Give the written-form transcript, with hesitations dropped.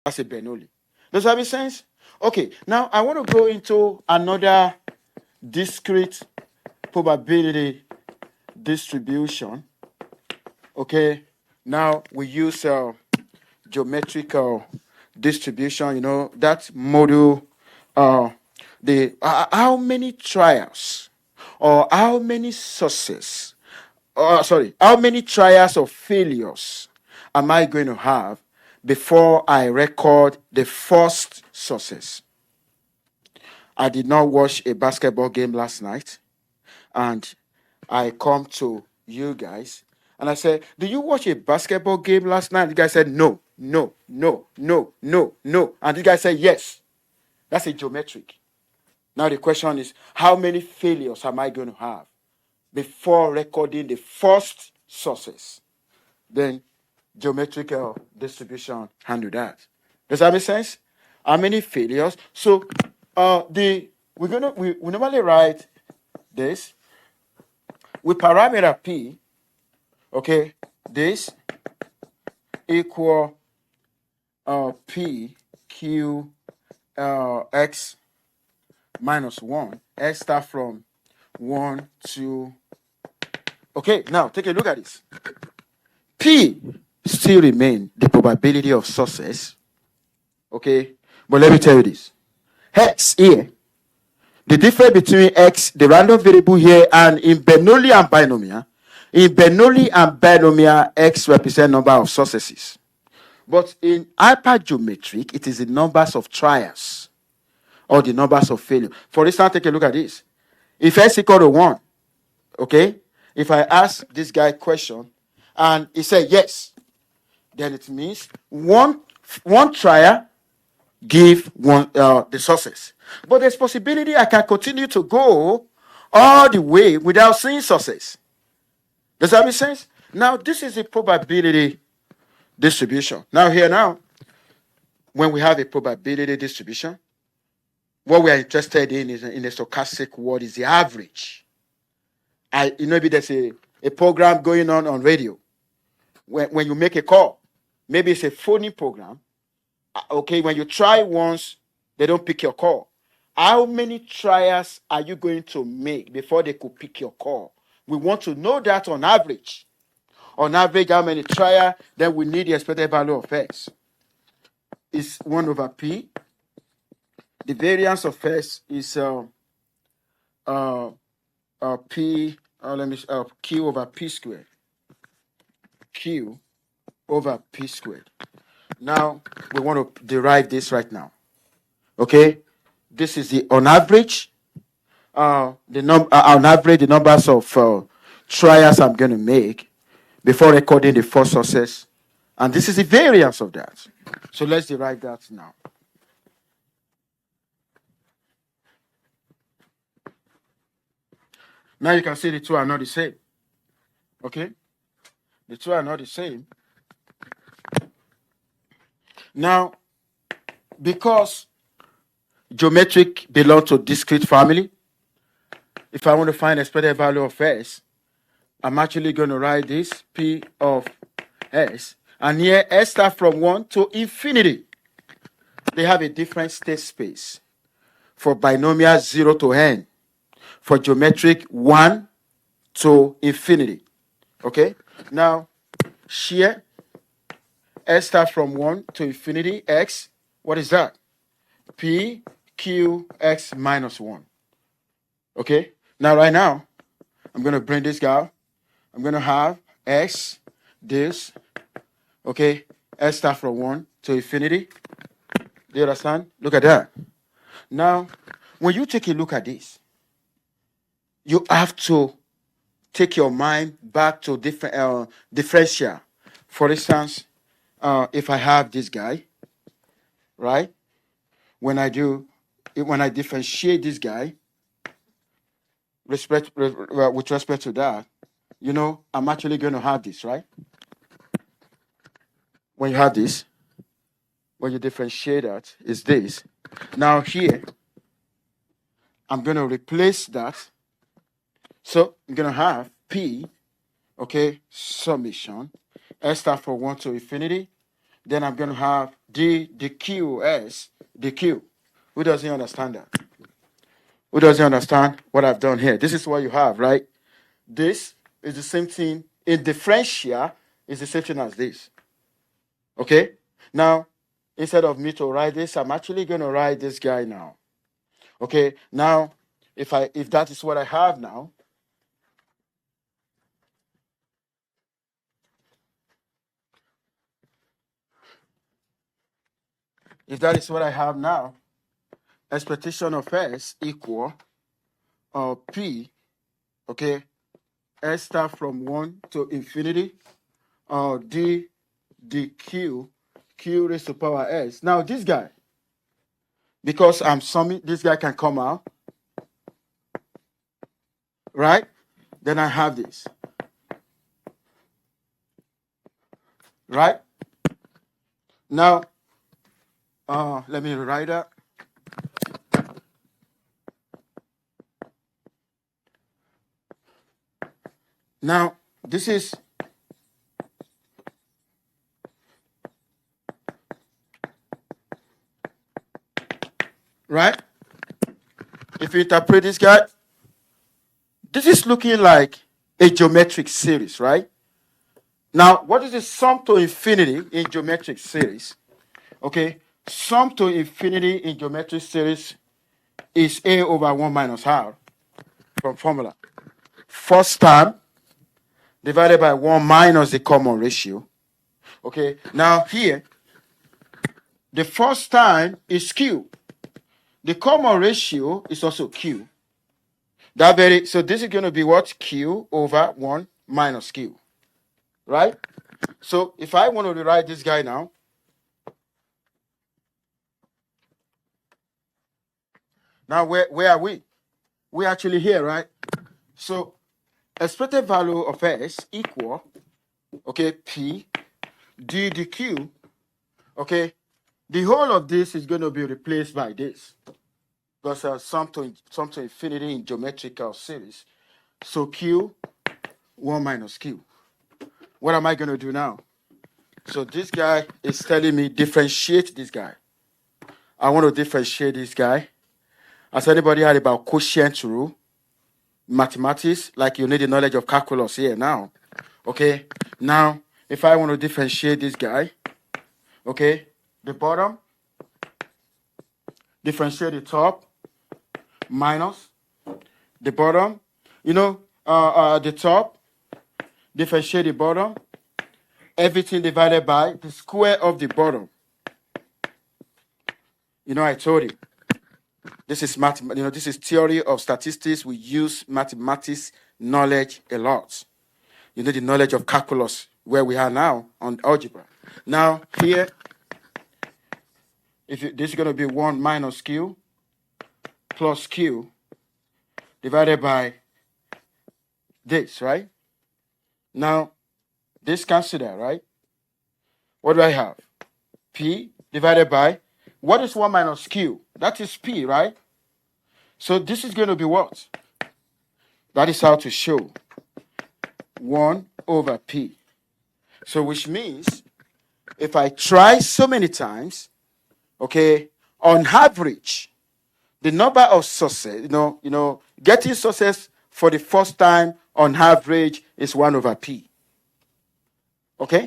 That's a Bernoulli. Does that make sense? Okay, now I want to go into another discrete probability distribution. Okay, now we use geometrical distribution. You know that model. The how many trials or how many success? Sorry, how many trials or failures am I going to have before I record the first success? I did not watch a basketball game last night, and I come to you guys and I said, "Do you watch a basketball game last night?" The guy said, "No, no, no, no, no, no." And the guy said, "Yes." That's a geometric. Now the question is, how many failures am I going to have before recording the first success? Then geometrical distribution handle that. Does that make sense? How many failures? So we normally write this with parameter p. Okay, this equal p q x minus 1. X start from 1 to. Okay, now take a look at this. P still remain the probability of success. Okay, but let me tell you this. X here, the difference between X, the random variable here, and in Bernoulli and binomial, X represent number of successes. But in hypergeometric, it is the numbers of trials or the numbers of failure. For instance, take a look at this. If X equal to 1, okay, if I ask this guy question and he said yes, then it means one trial give one the success. But there's possibility I can continue to go all the way without seeing success. Does that make sense? Now, this is the probability distribution. Now, when we have a probability distribution, what we are interested in is in the stochastic world is the average. Maybe there's a program going on radio. When you make a call, maybe it's a phoning program. Okay, when you try once, they don't pick your call. How many trials are you going to make before they could pick your call? We want to know that on average. On average, how many trials, then we need the expected value of X. It's 1 over P. The variance of X is P, Q over P squared. Q over P squared. Now, we want to derive this right now. Okay? This is the on average, on average, the numbers of trials I'm going to make before recording the first success. And this is the variance of that. So let's derive that now. Now you can see the two are not the same. Okay? The two are not the same. Now, because geometric belongs to discrete family, if I want to find expected value of S, I'm actually going to write this P of S. And here, S starts from 1 to infinity. They have a different state space. For binomial 0 to n. For geometric 1 to infinity. Okay? Now, here, S starts from 1 to infinity. X, what is that? P, Q, X minus 1. Okay? Now, right now, I'm going to bring this guy. I'm going to have X, this. Okay? S starts from 1 to infinity. Do you understand? Look at that. Now, when you take a look at this, you have to take your mind back to different differential. For instance, if I have this guy, right? When I differentiate this guy, with respect to that, I'm actually going to have this, right? When you have this, when you differentiate that, is this. Now here, I'm going to replace that. So I'm going to have P, okay, summation, S start from 1 to infinity, Then I'm going to have D the QS the Q. Who doesn't understand that? Who doesn't understand what I've done here? This is what you have, right? This is the same thing in differential is the same thing as this. Okay? Now, instead of me to write this, I'm actually going to write this guy now. Okay? Now, if that is what I have now, if that is what I have now, expectation of S equal P, okay, S start from 1 to infinity, D Q raised to power S. Now this guy, because I'm summing, this guy can come out, right? Then I have this, right? Now, let me write that. Now, this is right. If you interpret this guy, this is looking like a geometric series, right? Now, what is the sum to infinity in geometric series? Okay, sum to infinity in geometric series is A over 1 minus R from formula. First term divided by 1 minus the common ratio. Okay, now here, the first time is Q. The common ratio is also Q. So this is going to be what? Q over 1 minus Q. Right? So if I want to rewrite this guy now, where are we? We're actually here, right? So expected value of S equal, okay, P D the Q, okay, the whole of this is going to be replaced by this because sum to infinity in geometrical series. So Q 1 minus Q. What am I going to do now? So this guy is telling me differentiate this guy. I want to differentiate this guy. Has anybody heard about quotient rule? Mathematics, like you need the knowledge of calculus here now. Okay, now if I want to differentiate this guy, okay, the bottom, differentiate the top, minus the bottom, the top, differentiate the bottom, everything divided by the square of the bottom. I told you, this is this is theory of statistics. We use mathematics knowledge a lot. You need the knowledge of calculus where we are now on algebra. Now here, this is going to be 1 minus Q plus Q divided by this, right? Now, this cancels that, right? What do I have? P divided by, what is 1 minus Q? That is P, right? So this is going to be what? That is how to show 1 over P. So which means if I try so many times, okay, on average, the number of success, getting success for the first time on average is 1 over P. Okay?